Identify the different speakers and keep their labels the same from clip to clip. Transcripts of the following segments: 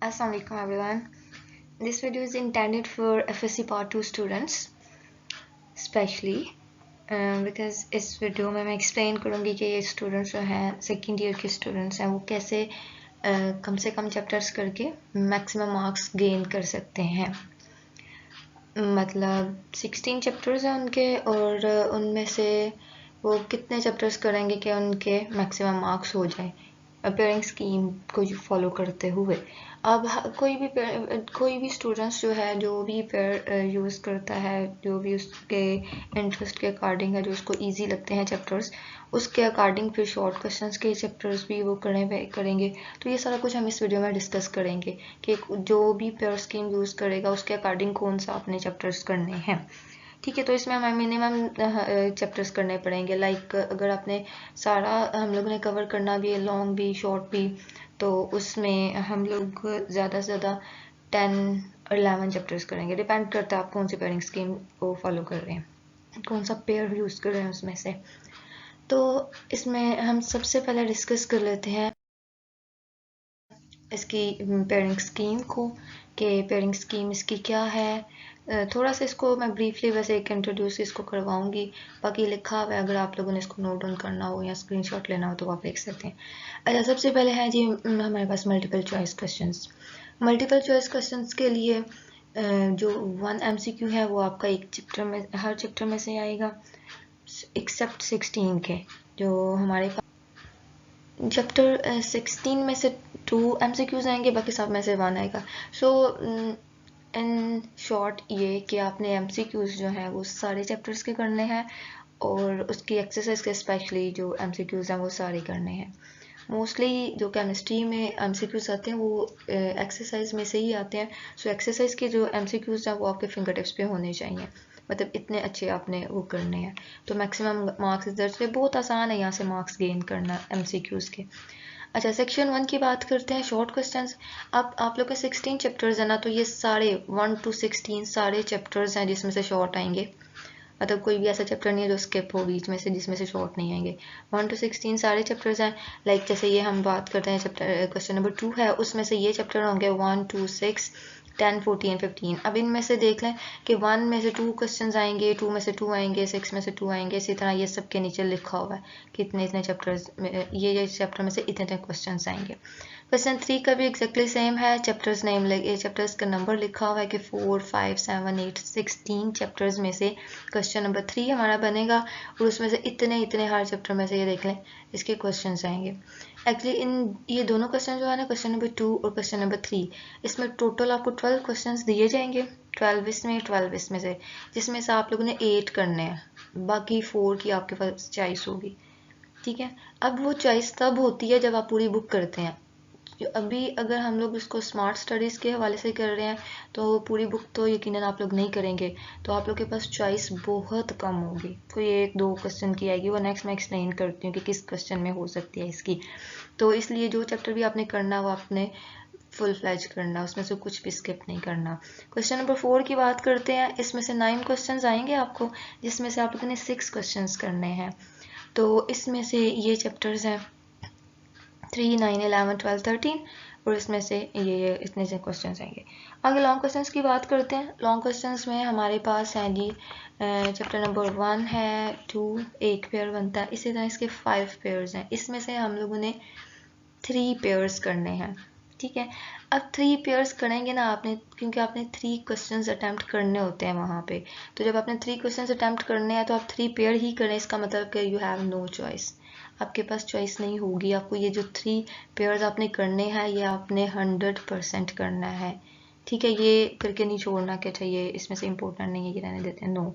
Speaker 1: Assalamualaikum everyone. This video is intended for FSC Part 2 students especially because इस video में मैं explain करूँगी कि ये स्टूडेंट्स जो हैं सेकेंड ईयर के स्टूडेंट्स हैं वो कैसे कम से कम चैप्टर्स करके मैक्सिमम मार्क्स गेन कर सकते हैं। मतलब 16 चैप्टर्स हैं उनके और उनमें से वो कितने चैप्टर्स करेंगे कि उनके मैक्सिमम मार्क्स हो जाए पेयरिंग स्कीम को फॉलो करते हुए। अब कोई भी स्टूडेंट्स जो है जो भी पेयर यूज़ करता है जो भी उसके इंटरेस्ट के अकॉर्डिंग है जो उसको इजी लगते हैं चैप्टर्स उसके अकॉर्डिंग फिर शॉर्ट क्वेश्चंस के चैप्टर्स भी वो करेंगे। तो ये सारा कुछ हम इस वीडियो में डिस्कस करेंगे कि जो भी पेयर स्कीम यूज़ करेगा उसके अकॉर्डिंग कौन सा अपने चैप्टर्स करने हैं। ठीक है, तो इसमें हमें मिनिमम चैप्टर्स करने पड़ेंगे। लाइक अगर आपने सारा हम लोग ने कवर करना भी है लॉन्ग भी शॉर्ट भी तो उसमें हम लोग ज़्यादा से ज़्यादा 10 और 11 चैप्टर्स करेंगे। डिपेंड करता है आप कौन सी पेयरिंग स्कीम को फॉलो कर रहे हैं कौन सा पेयर यूज़ कर रहे हैं उसमें से। तो इसमें हम सबसे पहले डिस्कस कर लेते हैं इसकी पेयरिंग स्कीम को कि पेयरिंग स्कीम इसकी क्या है। थोड़ा सा इसको मैं ब्रीफली वैसे एक इंट्रोड्यूस इसको करवाऊंगी, बाकी लिखा हुआ है अगर आप लोगों ने इसको नोट डाउन करना हो या स्क्रीनशॉट लेना हो तो आप लिख सकते हैं। अच्छा, सबसे पहले है जी हमारे पास multiple choice questions. Multiple choice questions के लिए जो 1 MCQ है वो आपका एक चैप्टर में हर चैप्टर में से आएगा एक्सेप्ट 16 के जो हमारे चैप्टर 16 में से 2 MCQs आएंगे, बाकी सब में से 1 आएगा। सो इन शॉर्ट ये कि आपने MCQs जो हैं वो सारे चैप्टर्स के करने हैं और उसकी एक्सरसाइज के स्पेशली जो MCQs हैं वो सारे करने हैं। मोस्टली जो केमिस्ट्री में MCQs आते हैं वो एक्सरसाइज में से ही आते हैं। सो एक्सरसाइज के जो MCQs हैं वो आपके फिंगर टिप्स पे होने चाहिए, मतलब इतने अच्छे आपने वो करने हैं तो मैक्सिमम मार्क्स इधर से बहुत आसान है यहाँ से मार्क्स गेन करना MCQs के। अच्छा, सेक्शन 1 की बात करते हैं शॉर्ट क्वेश्चंस। अब आप लोग के 16 चैप्टर्स है ना, तो ये सारे 1 to 16 सारे चैप्टर्स हैं जिसमें से शॉर्ट आएंगे। मतलब कोई भी ऐसा चैप्टर नहीं है जो स्किप हो बीच में से जिसमें से शॉर्ट नहीं आएंगे। 1 to 16 सारे चैप्टर्स हैं। लाइक जैसे ये हम बात करते हैं चैप्टर क्वेश्चन नंबर 2 है उसमें से ये चैप्टर होंगे 1 2 6 10 14 15। अब इनमें से देख लें कि 1 में से 2 क्वेश्चन आएंगे, 2 में से 2 आएंगे, 6 में से 2 आएंगे। इसी तरह ये सब के नीचे लिखा हुआ है कि इतने इतने चैप्टर्स ये चैप्टर में से इतने इतने क्वेश्चन आएंगे। क्वेश्चन 3 का भी एग्जैक्टली सेम है। चैप्टर्स नेम चैप्टर्स का नंबर लिखा हुआ है कि 4 5 7 8 16 चैप्टर्स में से क्वेश्चन नंबर 3 हमारा बनेगा और उसमें से इतने इतने हर चैप्टर में से ये देख लें इसके क्वेश्चंस आएंगे। एक्चुअली इन ये दोनों क्वेश्चन जो है ना क्वेश्चन नंबर 2 और क्वेश्चन नंबर 3 इसमें टोटल आपको 12 क्वेश्चंस दिए जाएंगे। 12 इसमें से जिसमें से आप लोगों ने 8 करने हैं, बाकी 4 की आपके पास चॉइस होगी। ठीक है, अब वो चॉइस तब होती है जब आप पूरी बुक करते हैं। अभी अगर हम लोग इसको स्मार्ट स्टडीज़ के हवाले से कर रहे हैं तो पूरी बुक तो यकीनन आप लोग नहीं करेंगे, तो आप लोग के पास चॉइस बहुत कम होगी। कोई 1-2 क्वेश्चन की आएगी, वो नेक्स्ट मैं एक्सप्लेन करती हूँ कि किस क्वेश्चन में हो सकती है इसकी। तो इसलिए जो चैप्टर भी आपने करना वो आपने फुल फ्लैज करना, उसमें से कुछ भी स्किप नहीं करना। क्वेश्चन नंबर 4 की बात करते हैं। इसमें से 9 क्वेश्चन आएंगे आपको जिसमें से आप लोगों ने 6 क्वेश्चन करने हैं। तो इसमें से ये चैप्टर्स हैं 3 9 11 12 13 और इसमें से ये इतने से क्वेश्चंस आएंगे। आगे लॉन्ग क्वेश्चंस की बात करते हैं। लॉन्ग क्वेश्चंस में हमारे पास हैं जी चैप्टर नंबर 1 है 2 एक पेयर बनता है, इसी तरह इसके 5 पेयर्स हैं। इसमें से हम लोगों ने 3 पेयर्स करने हैं। ठीक है, अब 3 पेयर्स करेंगे ना आपने, क्योंकि आपने 3 क्वेश्चंस अटैम्प्ट करने होते हैं वहाँ पे। तो जब आपने 3 क्वेश्चंस अटैम्प्ट करने हैं तो आप 3 पेयर ही करें। इसका मतलब कि यू हैव नो चॉइस, आपके पास चॉइस नहीं होगी। आपको ये जो 3 पेयर्स आपने करने हैं ये आपने 100% करना है। ठीक है, ये करके नहीं छोड़ना कि अच्छा ये इसमें से इम्पोर्टेंट नहीं है ये रहने देते हैं, नो।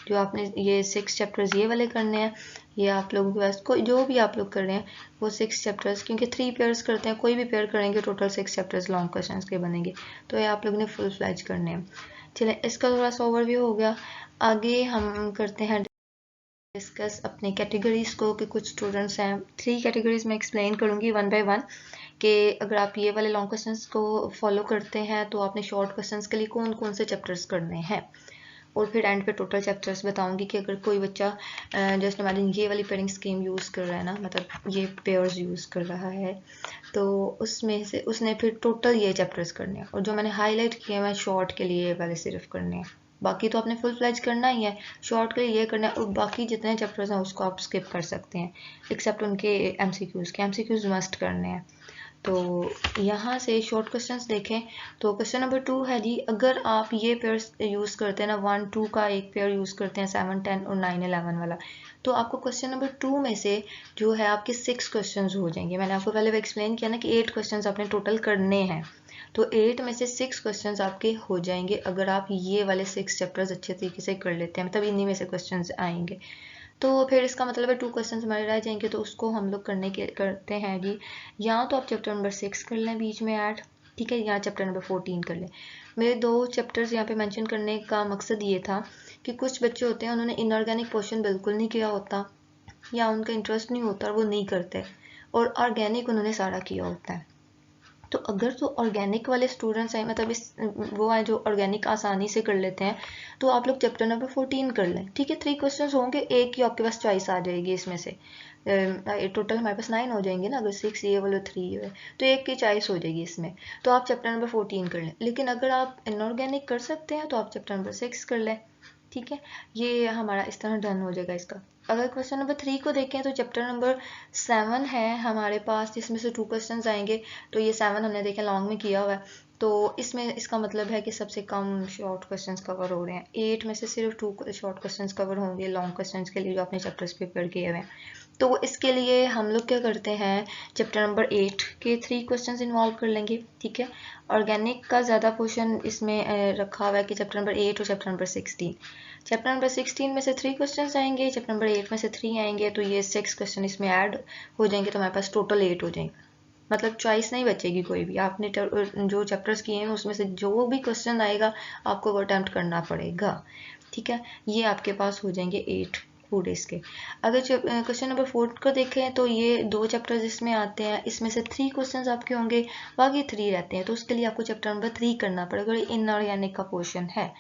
Speaker 1: जो आपने ये 6 चैप्टर्स ये वाले करने हैं, ये आप लोगों के पास कोई जो भी आप लोग कर रहे हैं वो 6 चैप्टर्स, क्योंकि 3 पेयर्स करते हैं, कोई भी पेयर करेंगे टोटल 6 चैप्टर्स लॉन्ग क्वेश्चन के बनेंगे। तो ये आप लोगों ने फुल फ्लैज करने हैं। चलिए, इसका थोड़ा सा ओवरव्यू हो गया। आगे हम करते हैं डिस्कस अपने कैटेगरीज को कि कुछ स्टूडेंट्स हैं 3 कैटेगरीज में एक्सप्लेन करूंगी 1 by 1 कि अगर आप ये वाले लॉन्ग क्वेश्चंस को फॉलो करते हैं तो आपने शॉर्ट क्वेश्चंस के लिए कौन कौन से चैप्टर्स करने हैं। और फिर एंड पे टोटल चैप्टर्स बताऊंगी कि अगर कोई बच्चा जस्ट इमेजिन ये वाली पेयरिंग स्कीम यूज़ कर रहा है ना, मतलब ये पेयर्स यूज़ कर रहा है, तो उसमें से उसने फिर टोटल ये चैप्टर्स करने हैं, और जो मैंने हाईलाइट किए हैं शॉर्ट के लिए वाले सिर्फ करने हैं, बाकी तो आपने फुल फ्लैज करना ही है, शॉर्ट के लिए ये करना है, और बाकी जितने चैप्टर्स हैं उसको आप स्किप कर सकते हैं एक्सेप्ट उनके एमसीक्यूज़ मस्ट करने हैं। तो यहाँ से शॉर्ट क्वेश्चंस देखें तो क्वेश्चन नंबर 2 है जी, अगर आप ये पेयर्स यूज़ करते हैं ना, 1 2 का एक पेयर यूज़ करते हैं 7 10 और 9 11 वाला, तो आपको क्वेश्चन नंबर 2 में से जो है आपके 6 क्वेश्चंस हो जाएंगे। मैंने आपको पहले एक्सप्लेन किया ना कि 8 क्वेश्चंस आपने टोटल करने हैं, तो 8 में से 6 क्वेश्चंस आपके हो जाएंगे अगर आप ये वाले 6 चैप्टर्स अच्छे तरीके से कर लेते हैं, मतलब इन्हीं में से क्वेश्चंस आएंगे। तो फिर इसका मतलब है 2 क्वेश्चन हमारे रह जाएंगे, तो उसको हम लोग करते हैं जी, या तो आप चैप्टर नंबर 6 कर लें बीच में ऐड, ठीक है, या चैप्टर नंबर 14 कर लें। मेरे 2 चैप्टर्स यहाँ पे मेंशन करने का मकसद ये था कि कुछ बच्चे होते हैं उन्होंने इनऑर्गेनिक पोर्शन बिल्कुल नहीं किया होता, या उनका इंटरेस्ट नहीं होता और वो नहीं करते, और ऑर्गेनिक उन्होंने सारा किया होता है। तो अगर तो ऑर्गेनिक वाले स्टूडेंट्स हैं, मतलब इस वो हैं जो ऑर्गेनिक आसानी से कर लेते हैं, तो आप लोग चैप्टर नंबर 14 कर लें, ठीक है। 3 क्वेश्चंस होंगे, एक ही आपके पास चॉइस आ जाएगी इसमें से, टोटल हमारे पास 9 हो जाएंगे ना, अगर 6 ये वाले 3 ये, तो एक की चॉइस हो जाएगी इसमें, तो आप चैप्टर नंबर 14 कर लें। लेकिन अगर आप इनऑर्गेनिक कर सकते हैं तो आप चैप्टर नंबर 6 कर लें, ठीक है। ये हमारा इस तरह डन हो जाएगा इसका। अगर क्वेश्चन नंबर 3 को देखें तो चैप्टर नंबर 7 है हमारे पास, जिसमें से 2 क्वेश्चन आएंगे, तो ये 7 हमने देखे लॉन्ग में किया हुआ है, तो इसमें इसका मतलब है कि सबसे कम शॉर्ट क्वेश्चंस कवर हो रहे हैं। 8 में से सिर्फ 2 शॉर्ट क्वेश्चंस कवर होंगे लॉन्ग क्वेश्चंस के लिए जो आपने चैप्टर्स प्रिपेयर किए हुए हैं। तो इसके लिए हम लोग क्या करते हैं, चैप्टर नंबर 8 के 3 क्वेश्चंस इन्वॉल्व कर लेंगे, ठीक है। ऑर्गेनिक का ज़्यादा पोर्शन इसमें रखा हुआ है कि चैप्टर नंबर 8 और चैप्टर नंबर 16। चैप्टर नंबर 16 में से 3 क्वेश्चंस आएंगे, चैप्टर नंबर 8 में से 3 आएंगे, तो ये 6 क्वेश्चन इसमें ऐड हो जाएंगे, तो हमारे पास टोटल 8 हो जाएंगे, मतलब चॉइस नहीं बचेगी कोई भी। आपने जो चैप्टर्स किए हैं उसमें से जो भी क्वेश्चन आएगा आपको वो अटेम्प्ट करना पड़ेगा, ठीक है। ये आपके पास हो जाएंगे 8 फूड डेज के। अगर क्वेश्चन नंबर 4 को देखें तो ये 2 चैप्टर्स इसमें आते हैं, इसमें से 3 क्वेश्चंस आपके होंगे, बाकी 3 रहते हैं, तो उसके लिए आपको चैप्टर नंबर 3 करना पड़ेगा, इनऑर्गेनिक का पोर्शन है,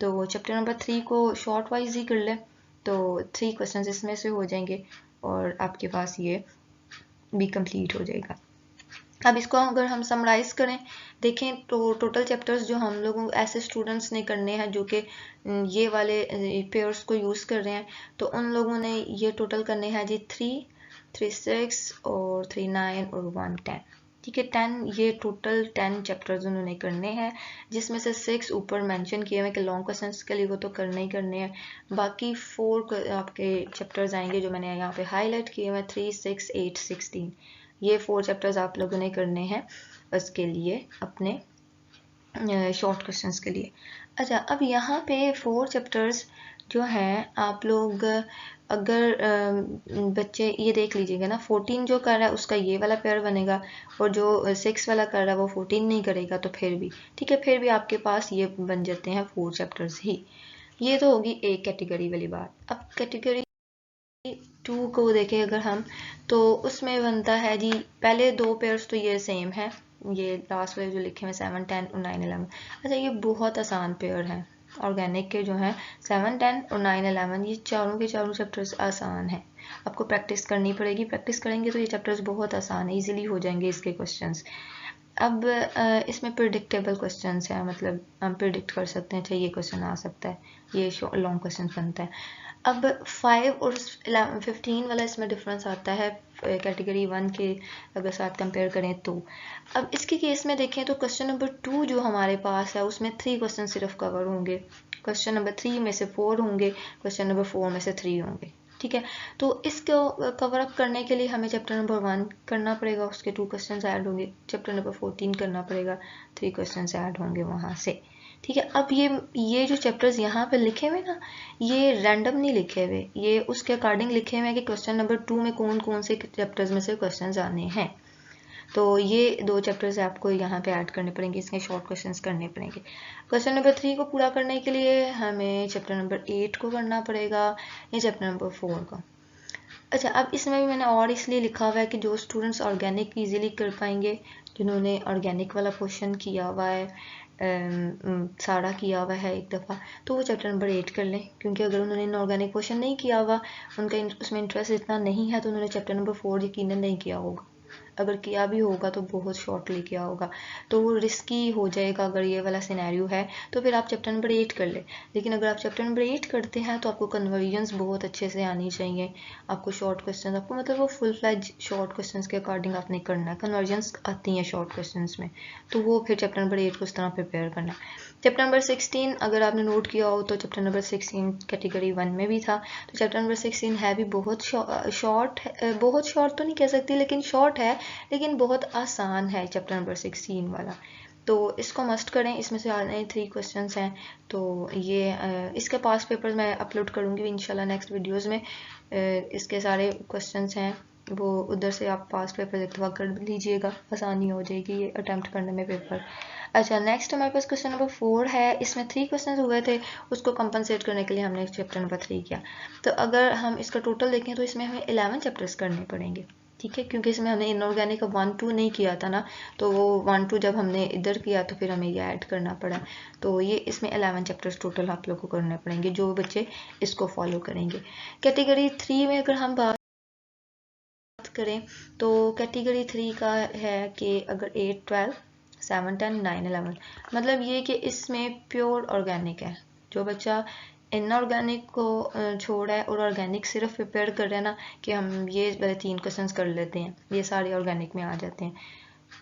Speaker 1: तो चैप्टर नंबर 3 को शॉर्ट वाइज ही कर लें, तो 3 क्वेश्चंस इसमें से हो जाएंगे और आपके पास ये भी कंप्लीट हो जाएगा। अब इसको अगर हम समराइज करें देखें तो टोटल चैप्टर्स जो हम लोगों ऐसे स्टूडेंट्स ने करने हैं जो कि ये वाले पेयर्स को यूज़ कर रहे हैं, तो उन लोगों ने ये टोटल करने हैं जी 3 6 और 3 9 और 1 10, ठीक है। 10 ये टोटल 10 चैप्टर्स उन्होंने करने हैं, जिसमें से 6 ऊपर मेंशन किए हुए कि लॉन्ग क्वेश्चंस के लिए वो तो करने ही करने हैं, बाकी 4 आपके चैप्टर्स आएंगे जो मैंने यहाँ पे हाईलाइट किए हुए 3 6 8 16, ये 4 चैप्टर्स आप लोगों ने करने हैं उसके लिए अपने शॉर्ट क्वेश्चंस के लिए। अच्छा, अब यहाँ पे 4 चैप्टर्स जो हैं आप लोग अगर बच्चे ये देख लीजिएगा ना, 14 जो कर रहा है उसका ये वाला पेयर बनेगा, और जो 6 वाला कर रहा है वो 14 नहीं करेगा, तो फिर भी ठीक है, फिर भी आपके पास ये बन जाते हैं 4 चैप्टर्स ही। ये तो होगी एक कैटेगरी वाली बात। अब कैटेगरी 2 को देखें अगर हम, तो उसमें बनता है जी पहले 2 पेयर्स तो ये सेम है, ये लास्ट वाले जो लिखे हुए 7 10 और 9 11। अच्छा, ये बहुत आसान पेयर हैं ऑर्गेनिक के जो हैं 7 10 और 9 11, ये चारों के चारों चैप्टर्स आसान हैं, आपको प्रैक्टिस करनी पड़ेगी, प्रैक्टिस करेंगे तो ये चैप्टर्स बहुत आसान है, इजीली हो जाएंगे इसके क्वेश्चंस। अब इसमें प्रिडिक्टेबल क्वेश्चंस हैं, मतलब हम प्रिडिक्ट कर सकते हैं अच्छा ये क्वेश्चन आ सकता है, ये लॉन्ग क्वेश्चन बनता है। अब 5 और 15 वाला इसमें डिफरेंस आता है कैटेगरी 1 के अगर साथ कंपेयर करें तो। अब इसके केस में देखें तो क्वेश्चन नंबर 2 जो हमारे पास है उसमें 3 क्वेश्चन सिर्फ कवर होंगे, क्वेश्चन नंबर 3 में से 4 होंगे, क्वेश्चन नंबर 4 में से 3 होंगे, ठीक है। तो इसको कवर अप करने के लिए हमें चैप्टर नंबर 1 करना पड़ेगा, उसके 2 क्वेश्चन ऐड होंगे, चैप्टर नंबर 14 करना पड़ेगा, 3 क्वेश्चन ऐड होंगे वहाँ से, ठीक है। अब ये जो चैप्टर्स यहाँ पे लिखे हुए ना, ये रैंडम नहीं लिखे हुए, ये उसके अकॉर्डिंग लिखे हुए हैं कि क्वेश्चन नंबर 2 में कौन कौन से चैप्टर्स में से क्वेश्चंस आने हैं, तो ये 2 चैप्टर्स आपको यहाँ पे ऐड करने पड़ेंगे, इसके शॉर्ट क्वेश्चंस करने पड़ेंगे। क्वेश्चन नंबर 3 को पूरा करने के लिए हमें चैप्टर नंबर 8 को करना पड़ेगा या चैप्टर नंबर 4 को। अच्छा, अब इसमें भी मैंने और इसलिए लिखा हुआ है कि जो स्टूडेंट्स ऑर्गेनिक ईजिली कर पाएंगे, जिन्होंने ऑर्गेनिक वाला क्वेश्चन किया हुआ है सारा किया हुआ है एक दफ़ा, तो वो चैप्टर नंबर 8 कर लें, क्योंकि अगर उन्होंने इनऑर्गेनिक क्वेश्चन नहीं किया हुआ, उनका उसमें इंटरेस्ट इतना नहीं है, तो उन्होंने चैप्टर नंबर 4 यकीनन नहीं किया होगा। अगर किया भी होगा तो बहुत शॉर्टली किया होगा, तो वो रिस्की हो जाएगा। अगर ये वाला सिनेरियो है तो फिर आप चैप्टर नंबर 8 कर ले। लेकिन अगर आप चैप्टर नंबर 8 करते हैं तो आपको कन्वर्जन्स बहुत अच्छे से आनी चाहिए, आपको शॉर्ट क्वेश्चन, आपको मतलब वो फुल फ्लैज शॉर्ट क्वेश्चन के अकॉर्डिंग आपने करना है। कन्वर्जन्स आती हैं शॉर्ट क्वेश्चन में, तो वो फिर चैप्टर नंबर 8 को इस तरह प्रिपेयर करना। चैप्टर नंबर 16 अगर आपने नोट किया हो तो चैप्टर नंबर 16 कैटेगरी 1 में भी था। तो चैप्टर नंबर 16 है भी बहुत शॉर्ट, बहुत शॉर्ट तो नहीं कह सकती लेकिन शॉर्ट है, लेकिन बहुत आसान है चैप्टर नंबर 16 वाला। तो इसको मस्ट करें, इसमें से आने 3 क्वेश्चंस हैं। तो ये इसके पास पेपर्स मैं अपलोड करूँगी इंशाल्लाह नेक्स्ट वीडियोज़ में। इसके सारे क्वेश्चंस हैं वो उधर से आप पास पेपर एक दफ़ा कर लीजिएगा, आसानी हो जाएगी ये अटैम्प्ट करने में पेपर। अच्छा, नेक्स्ट हमारे पास क्वेश्चन नंबर 4 है। इसमें 3 क्वेश्चन हुए थे, उसको कंपनसेट करने के लिए हमने चैप्टर नंबर 3 किया। तो अगर हम इसका टोटल देखें तो इसमें हमें 11 चैप्टर्स करने पड़ेंगे, ठीक है, क्योंकि इसमें हमने इनऑर्गेनिक का 1-2 नहीं किया था ना, तो वो 1-2 जब हमने इधर किया तो फिर हमें ये ऐड करना पड़ा। तो ये इसमें 11 चैप्टर्स टोटल आप लोगों को करने पड़ेंगे, जो बच्चे इसको फॉलो करेंगे। कैटेगरी 3 में अगर हम बात करें तो कैटेगरी 3 का है कि अगर 8, 12, 7, 10, 9, 11, मतलब ये कि इसमें प्योर ऑर्गेनिक है। जो बच्चा इनऑर्गेनिक को छोड़ा है और ऑर्गेनिक सिर्फ प्रिपेयर कर रहे हैं ना, कि हम ये वाले 3 क्वेश्चंस कर लेते हैं, ये सारे ऑर्गेनिक में आ जाते हैं,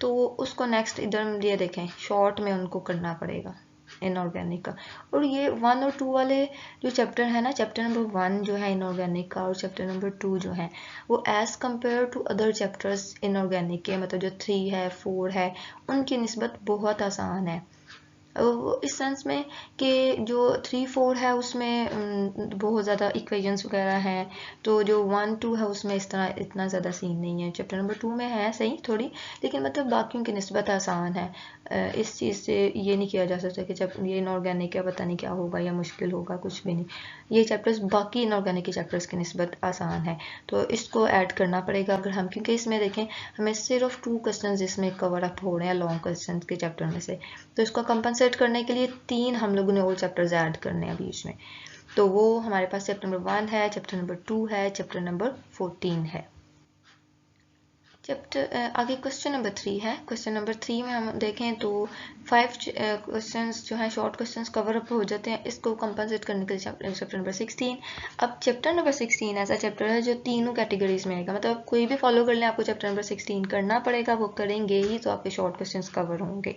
Speaker 1: तो उसको नेक्स्ट इधर ये देखें शॉर्ट में उनको करना पड़ेगा इनऑर्गेनिक का। और ये 1 और 2 वाले जो चैप्टर है ना, चैप्टर नंबर 1 जो है इनऑर्गेनिक का और चैप्टर नंबर 2 जो है, वो as compare to other chapters inorganic के, मतलब जो 3 है 4 है, उनकी निस्बत बहुत आसान है। इस सेंस में कि जो 3-4 है उसमें बहुत ज़्यादा इक्वेशंस वगैरह हैं, तो जो 1-2 है उसमें इस तरह इतना ज़्यादा सीन नहीं है। चैप्टर नंबर 2 में है सही थोड़ी, लेकिन मतलब बाकियों की निस्बत आसान है। इस चीज़ से ये नहीं किया जा सकता कि जब ये इनऑर्गेनिक है पता नहीं क्या होगा या मुश्किल होगा, कुछ भी नहीं। ये चैप्टर्स बाकी इनऑर्गेनिक के चैप्टर्स की निस्बत आसान है, तो इसको ऐड करना पड़ेगा अगर हम, क्योंकि इसमें देखें हमें सिर्फ 2 क्वेश्चन इसमें कवर अप हो रहे हैं लॉन्ग क्वेश्चन के चैप्टर में से, तो इसको कंपनसेट करने के लिए 3 हम लोगों ने और चैप्टर्स ऐड करने हैं बीच में। तो वो हमारे पास चैप्टर नंबर 1 है, चैप्टर नंबर 2 है, चैप्टर नंबर 14 है। चैप्टर आगे क्वेश्चन नंबर 3 है। क्वेश्चन नंबर 3 में हम देखें तो 5 क्वेश्चंस जो हैं शॉर्ट क्वेश्चंस कवर अप हो जाते हैं, इसको कंपनसेट करने के लिए चैप्टर नंबर 16। अब चैप्टर नंबर 16 ऐसा चैप्टर है जो तीनों कैटेगरीज में आएगा, मतलब कोई भी फॉलो कर लें, आपको चैप्टर नंबर 16 करना पड़ेगा, वो करेंगे ही तो आपके शॉर्ट क्वेश्चंस कवर होंगे।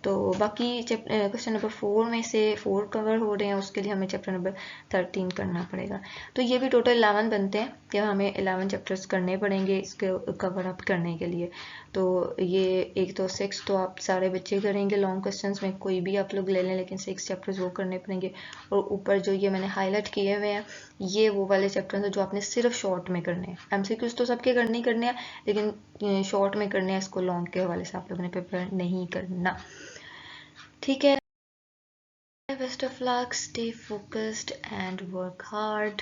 Speaker 1: तो बाकी क्वेश्चन नंबर 4 में से 4 कवर हो रहे हैं, उसके लिए हमें चैप्टर नंबर 13 करना पड़ेगा। तो ये भी टोटल 11 बनते हैं कि हमें 11 चैप्टर्स करने पड़ेंगे इसके कवर अप करने के लिए। तो ये एक तो 6 तो आप सारे बच्चे करेंगे लॉन्ग क्वेश्चंस में, कोई भी आप लोग ले लें, लेकिन 6 चैप्टर्स वो करने पड़ेंगे। और ऊपर जो ये मैंने हाईलाइट किए हुए हैं, ये वो वाले चैप्टर्स हैं जो आपने सिर्फ शॉर्ट में करने हैं। MCQs तो सबके करने ही करने हैं, लेकिन शॉर्ट में करने हैं, इसको लॉन्ग के हवाले से आप लोगों ने प्रिपेयर नहीं करना, ठीक है। Best of luck, stay focused and work hard.